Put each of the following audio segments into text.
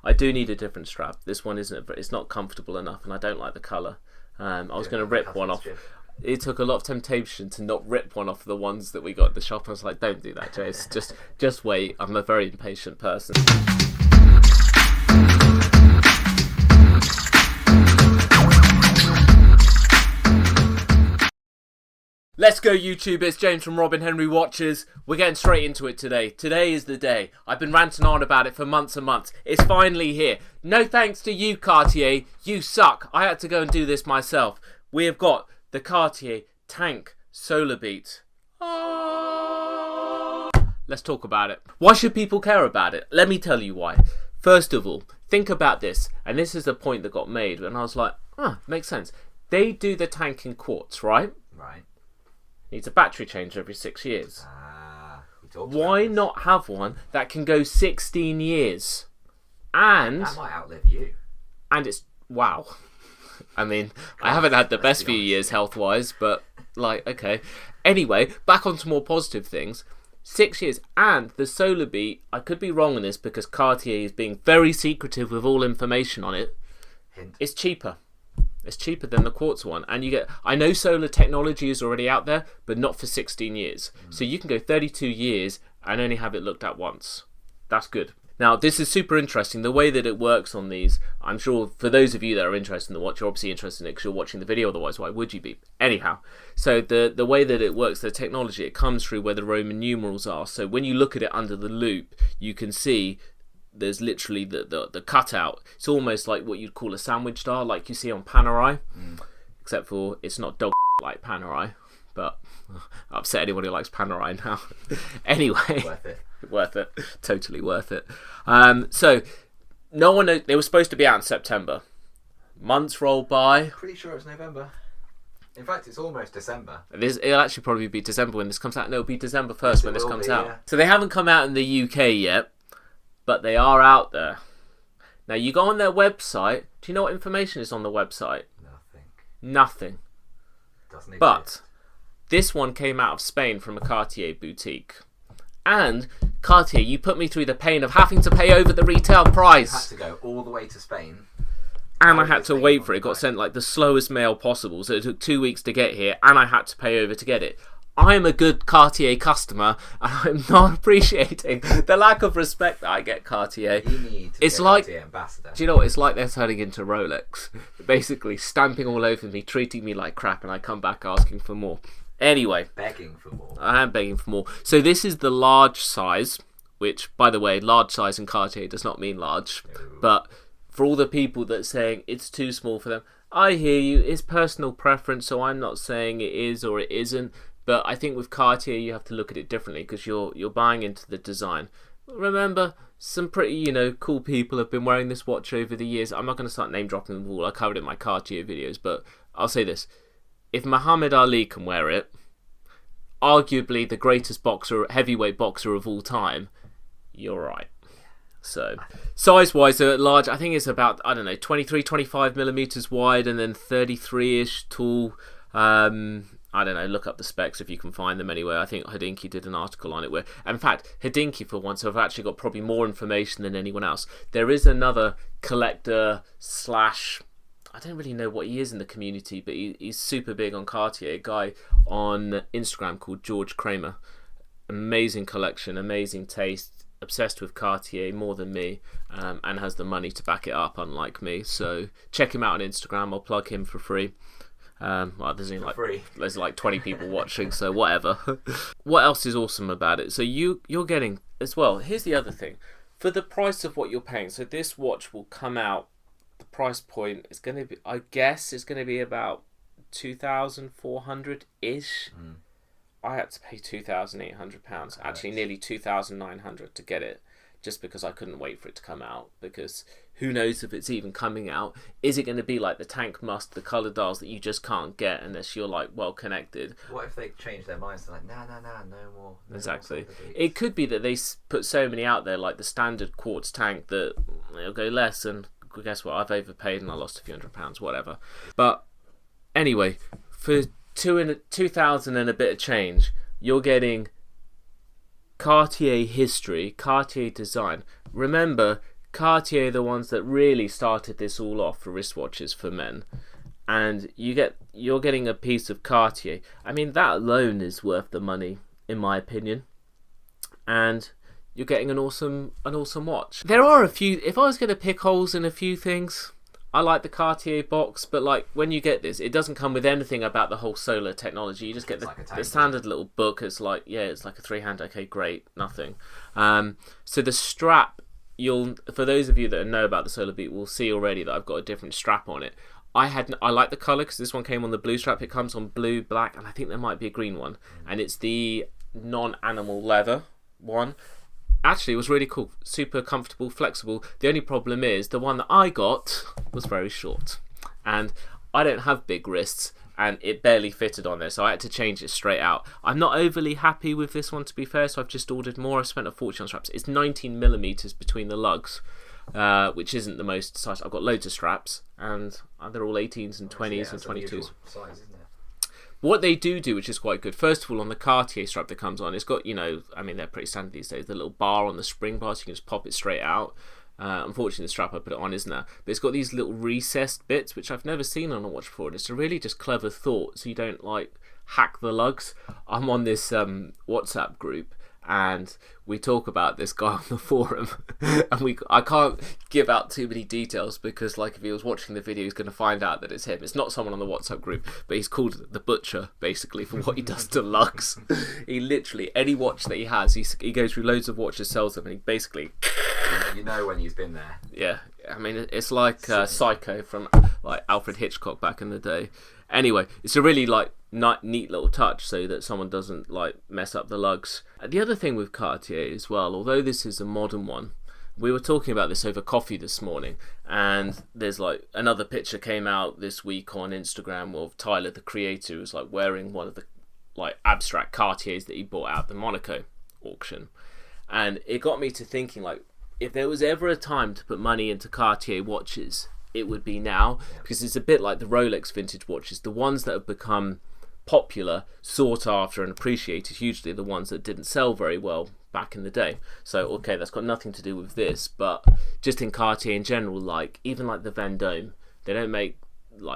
I do need a different strap. This one isn't. It's not comfortable enough, and I don't like the colour. I was going to rip one off. It took a lot of temptation to not rip one off the ones that we got at the shop. I was like, don't do that, Jace. Just wait. I'm a very impatient person. Let's go, YouTube. It's James from Robin Henry Watches. We're getting straight into it today. Today is the day. I've been ranting on about it for months and months. It's finally here. No thanks to you, Cartier. You suck. I had to go and do this myself. We have got the Cartier Tank Solarbeat. Let's talk about it. Why should people care about it? Let me tell you why. First of all, think about this. And this is the point that got made. And I was like, makes sense. They do the tank in quartz, right? Right. Needs a battery change every 6 years. Why not have one that can go 16 years? And that might outlive you. And it's wow. I mean, I haven't had the best few years health-wise, but like, okay. Anyway, back on to more positive things. 6 years, and the Solarbeat, I could be wrong on this because Cartier is being very secretive with all information on it. Hint. It's cheaper. It's cheaper than the quartz one, and you get. I know solar technology is already out there, but not for 16 years. So you can go 32 years and only have it looked at once. That's good. Now, this is super interesting. The way that it works on these, I'm sure for those of you that are interested in the watch, you're obviously interested in it because you're watching the video. Otherwise, why would you be? Anyhow, so the way that it works, the technology, it comes through where the Roman numerals are. So when you look at it under the loupe, you can see. There's literally the cutout. It's almost like what you'd call a sandwich star, like you see on Panerai, except for it's not dog like Panerai, but I upset anyone who likes Panerai now. Anyway, worth it, totally worth it. So no one knows, they were supposed to be out in September. Months roll by. Pretty sure it's November. In fact, it's almost December. It'll actually probably be December when this comes out. No, it'll be December 1st when this comes out. Yeah. So they haven't come out in the UK yet. But they are out there. Now, you go on their website. Do you know what information is on the website? Nothing. Doesn't exist. But this one came out of Spain from a Cartier boutique. And Cartier, you put me through the pain of having to pay over the retail price. You had to go all the way to Spain. And I had to wait for it. It got sent like the slowest mail possible. So it took 2 weeks to get here. And I had to pay over to get it. I'm a good Cartier customer, and I'm not appreciating the lack of respect that I get Cartier. You need to it's be a like, Cartier ambassador. Do you know what? It's like they're turning into Rolex. Basically stamping all over me, treating me like crap, and I come back asking for more. Anyway. Begging for more. I am begging for more. So this is the large size, which, by the way, large size in Cartier does not mean large. No. But for all the people that are saying it's too small for them, I hear you. It's personal preference, so I'm not saying it is or it isn't. But I think with Cartier, you have to look at it differently because you're buying into the design. Remember, some pretty, cool people have been wearing this watch over the years. I'm not going to start name dropping them all. I covered it in my Cartier videos, but I'll say this. If Muhammad Ali can wear it, arguably the greatest heavyweight boxer of all time, you're right. So, size-wise, large, I think it's about, 23, 25 millimeters wide and then 33-ish tall. I don't know, look up the specs if you can find them anyway. I think Hodinkee did an article on it where, in fact, Hodinkee for once have actually got probably more information than anyone else. There is another collector / I don't really know what he is in the community, but he's super big on Cartier, a guy on Instagram called George Kramer. Amazing collection, amazing taste, obsessed with Cartier more than me, and has the money to back it up, unlike me. So check him out on Instagram. I'll plug him for free. There's like 20 people watching, so whatever. What else is awesome about it? So you're getting as well. Here's the other thing. For the price of what you're paying, so this watch will come out. The price point is going to be, I guess, it's going to be about 2,400 ish. I had to pay £2,800. Actually, nearly 2,900 to get it. Just because I couldn't wait for it to come out, because who knows if it's even coming out. Is it going to be like the Tank Must, the colour dials that you just can't get unless you're like well connected? What if they change their minds? They're like, no more. Exactly. It could be that they put so many out there, like the standard Quartz Tank, that it'll go less, and guess what? I've overpaid and I lost a few £100, whatever. But anyway, for 2,000 and a bit of change, you're getting Cartier history, Cartier design. Remember, Cartier are the ones that really started this all off for wristwatches for men. And you're getting a piece of Cartier. I mean, that alone is worth the money, in my opinion. And you're getting an awesome watch. There are a few. If I was going to pick holes in a few things, I like the Cartier box, but like when you get this, it doesn't come with anything about the whole solar technology. You just get the standard little book. It's like it's like a 3-hand. Okay, great, nothing. So the strap, for those of you that know about the Solarbeat, will see already that I've got a different strap on it. I like the colour because this one came on the blue strap. It comes on blue, black, and I think there might be a green one, and it's the non-animal leather one. Actually, it was really cool, super comfortable, flexible. The only problem is the one that I got was very short, and I don't have big wrists, and it barely fitted on there, so I had to change it straight out. I'm not overly happy with this one, to be fair, so I've just ordered more. I've spent a fortune on straps. It's 19mm between the lugs, which isn't the most size. I've got loads of straps, and they're all 18s and 20s and 22s. Size, isn't it? What they do, which is quite good, first of all, on the Cartier strap that comes on, it's got, I mean, they're pretty standard these days, the little bar on the spring bar, so you can just pop it straight out. Unfortunately, the strap I put it on isn't there. But it's got these little recessed bits, which I've never seen on a watch before. And it's a really just clever thought, so you don't, hack the lugs. I'm on this WhatsApp group, and we talk about this guy on the forum, and I can't give out too many details because, if he was watching the video, he's going to find out that it's him. It's not someone on the WhatsApp group, but he's called the Butcher, basically, for what he does to lugs. He literally, any watch that he has, he goes through loads of watches, sells them, and he basically... You know when he's been there. Yeah, I mean, it's like Psycho from, Alfred Hitchcock back in the day. Anyway, it's a really, neat little touch so that someone doesn't, mess up the lugs. The other thing with Cartier as well, although this is a modern one, we were talking about this over coffee this morning, and there's, another picture came out this week on Instagram of Tyler, the creator, who was, wearing one of the, abstract Cartiers that he bought out the Monaco auction. And it got me to thinking, if there was ever a time to put money into Cartier watches, it would be now, because it's a bit like the Rolex vintage watches. The ones that have become popular, sought after and appreciated hugely, the ones that didn't sell very well back in the day. So okay, that's got nothing to do with this, but just in Cartier in general, even the Vendome, they don't make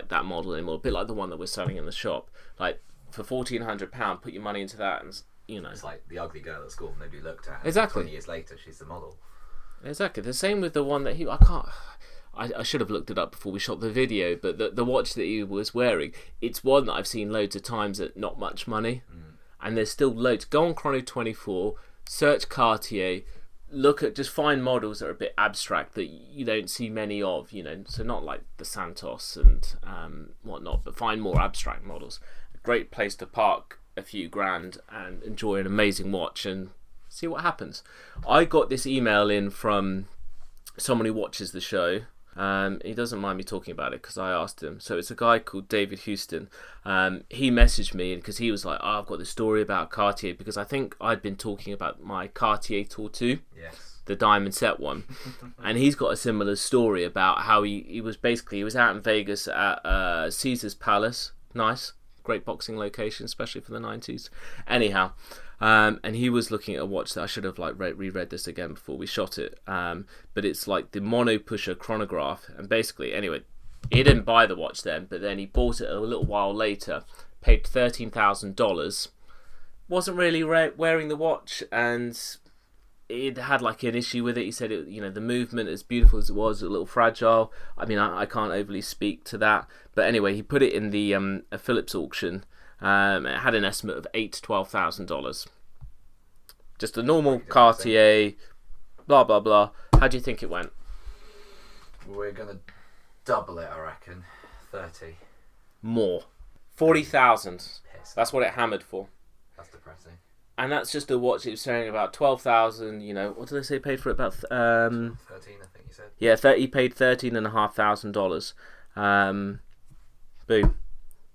that model anymore, a bit like the one that we're selling in the shop. For £1,400, put your money into that, and it's like the ugly girl at school nobody looked at, exactly. 20 years later she's the model. Exactly. The same with the one that I should have looked it up before we shot the video, but the watch that he was wearing, it's one that I've seen loads of times at not much money, and there's still loads. Go on Chrono24, search Cartier, just find models that are a bit abstract that you don't see many of, so not like the Santos and whatnot, but find more abstract models. A great place to park a few grand and enjoy an amazing watch and see what happens. I got this email in from someone who watches the show. He doesn't mind me talking about it because I asked him. So it's a guy called David Houston. He messaged me because he was like, I've got this story about Cartier, because I think I'd been talking about my Cartier Tour 2. Yes. The diamond set one. And he's got a similar story about how he was out in Vegas at Caesar's Palace. Nice. Great boxing location, especially for the 90s. Anyhow, and he was looking at a watch that I should have reread this again before we shot it. But it's the Mono Pusher chronograph, and basically, anyway, he didn't buy the watch then, but then he bought it a little while later, paid $13,000, wasn't really wearing the watch, and it had an issue with it. He said the movement, as beautiful as it was a little fragile. I mean, I can't overly speak to that, but anyway, he put it in the a Phillips auction. It had an estimate of $8,000 to $12,000. Just a normal Cartier, blah blah blah. How do you think it went? We're gonna double it, I reckon. 30. More. 40,000. That's what it hammered for. That's depressing. And that's just a watch. It was saying about 12,000. What did they say? Paid for it about 13, I think you said. Yeah, he paid $13,500. Boom.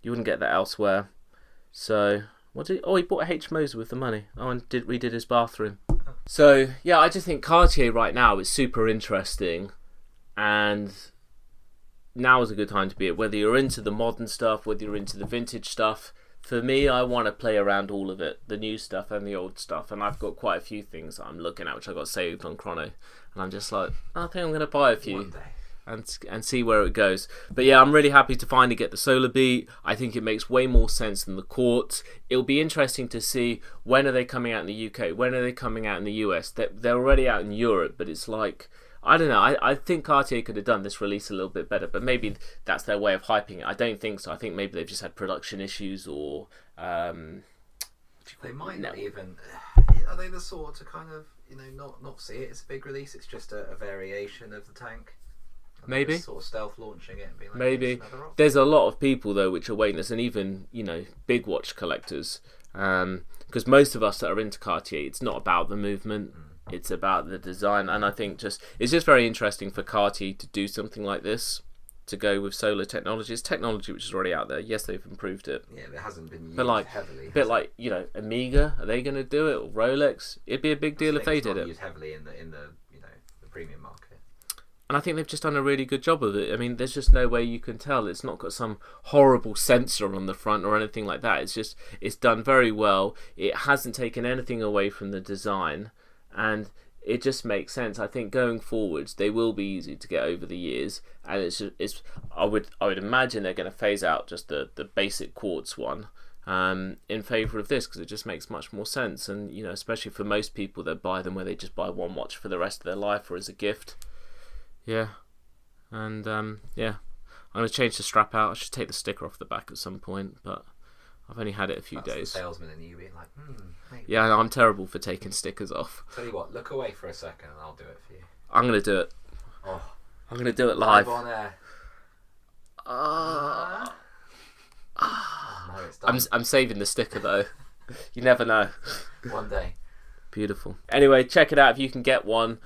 You wouldn't get that elsewhere. So he bought a H. Moser with the money. Oh, and redid his bathroom. So yeah, I just think Cartier right now is super interesting, and now is a good time to be it. Whether you're into the modern stuff, whether you're into the vintage stuff. For me, I want to play around all of it, the new stuff and the old stuff, and I've got quite a few things that I'm looking at, which I got saved on Chrono. and I'm just like, I think I'm going to buy a few. One day. And see where it goes. But yeah, I'm really happy to finally get the Solarbeat. I think it makes way more sense than the Quartz. It'll be interesting to see when are they coming out in the UK, when are they coming out in the US. They're already out in Europe, but it's like, I don't know. I think Cartier could have done this release a little bit better, but maybe that's their way of hyping it. I don't think so. I think maybe they've just had production issues or... they might not even... Are they the sort to kind of, not see it as a big release? It's just a variation of the tank? Maybe sort of stealth launching it and being like, maybe there's a lot of people though which are waiting this, and even big watch collectors, because most of us that are into Cartier, it's not about the movement, it's about the design. And I think it's just very interesting for Cartier to do something like this, to go with solar technology. It's technology which is already out there. Yes, they've improved it. Yeah, it hasn't been used heavily. But like Omega, are they going to do it? Or Rolex? It'd be a big deal if they did it. Used heavily in the premium market. And I think they've just done a really good job of it. I mean, there's just no way you can tell. It's not got some horrible sensor on the front or anything like that. It's done very well. It hasn't taken anything away from the design, and it just makes sense. I think going forwards, they will be easy to get over the years, and I would imagine they're going to phase out just the basic Quartz one in favour of this, because it just makes much more sense. And especially for most people that buy them, where they just buy one watch for the rest of their life or as a gift. Yeah, and I'm going to change the strap out. I should take the sticker off the back at some point, but I've only had it a few days. The salesman in you being like, maybe. Yeah, I'm terrible for taking stickers off. Tell you what, look away for a second and I'll do it for you. I'm going to do it. Oh, I'm going to do it live. On air. No, it's done. I'm saving the sticker though. You never know. One day. Beautiful. Anyway, check it out if you can get one.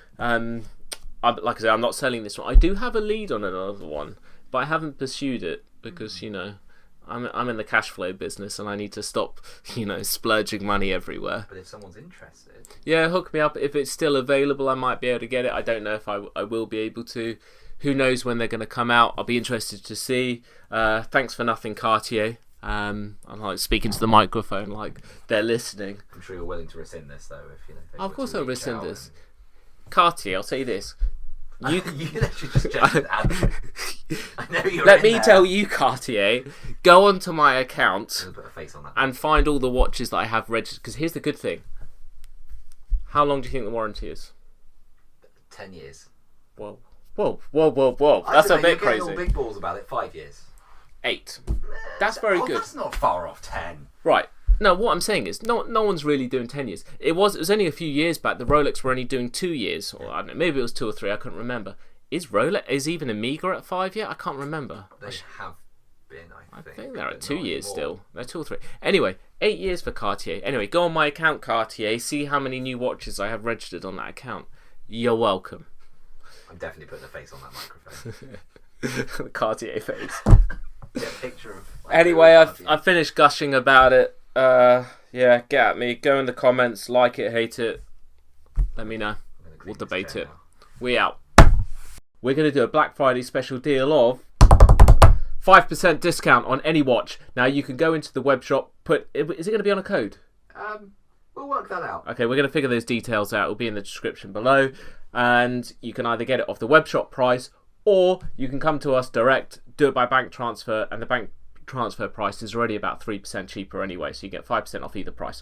Like I say, I'm not selling this one. I do have a lead on another one, but I haven't pursued it because I'm in the cash flow business and I need to stop splurging money everywhere. But if someone's interested, yeah, hook me up. If it's still available, I might be able to get it. I don't know if I will be able to. Who knows when they're going to come out? I'll be interested to see. Thanks for nothing, Cartier. I'm like speaking to the microphone like they're listening. I'm sure you're willing to rescind this though, if of course I'll rescind this. Cartier, I'll say this. You literally just jumped at I know you're Let me tell you, Cartier, go onto my account put a face on that and find all the watches that I have registered. Because here's the good thing. How long do you think the warranty is? 10 years. Whoa. That's a bit crazy. All big balls about it. 5 years. 8. That's very good. That's not far off 10. Right. No, what I'm saying is, no one's really doing 10 years. It was only a few years back. The Rolex were only doing 2 years, or I don't know, maybe it was 2 or 3. I couldn't remember. Is even Omega at 5 yet? I can't remember. They have been. I think they're at 2 years still. They're 2 or 3. Anyway, 8 years for Cartier. Anyway, go on my account, Cartier. See how many new watches I have registered on that account. You're welcome. I'm definitely putting a face on that microphone. The Cartier face. Get a picture of. Anyway, I've finished gushing about it. Yeah, get at me. Go in the comments, like it, hate it. Let me know. We'll debate it. We out. We're going to do a Black Friday special deal of 5% discount on any watch. Now you can go into the web shop. Is it going to be on a code? We'll work that out. Okay, we're going to figure those details out. It'll be in the description below, and you can either get it off the web shop price, or you can come to us direct, do it by bank transfer, and the bank transfer price is already about 3% cheaper anyway, so you get 5% off either price.